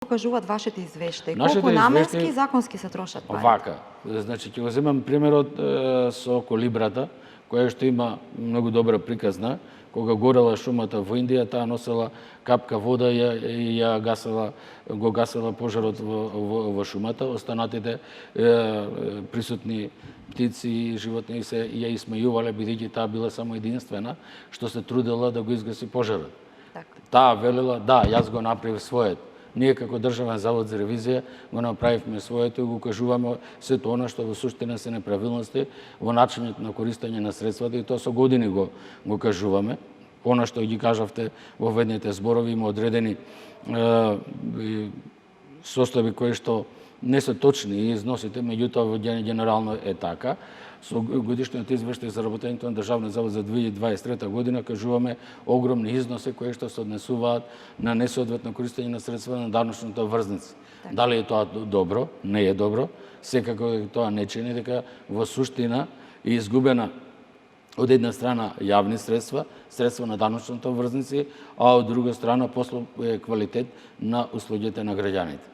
покажуваат вашите извештаи? Нашите Колку наменски извештаи- и законски се трошат пари? Вака, значи ќе го земам примерот со колибрата, која што има многу добра приказна. Кога горела шумата во Индија, таа носела капка вода и ја го гасела пожарот во шумата. Останатите присутни птици и животни се ја исмејувале, бидејќи таа била само единствена што се трудела да го изгаси пожарот. Така. Таа велела, да, јас го направив своето. Ние како Државен завод за ревизија го направивме своето и го кажуваме сето она што во суштина се неправилности во начинот на користење на средствата и тоа со години го кажуваме. Она што ги кажавте во ведните зборови има одредени состојби кои што не се точни и износите, меѓутоа во генерално е така. Со годишниот извештај за работењето на Државниот завод за 2023 година кажуваме огромни износи кои што се однесуваат на несоодветно користење на средства на даночната врзница. Дали е тоа добро? Не е добро. Секако тоа не чини дека во суштина е изгубена од една страна јавни средства, средства на даночната врзници, а од друга страна квалитет на услугите на граѓаните.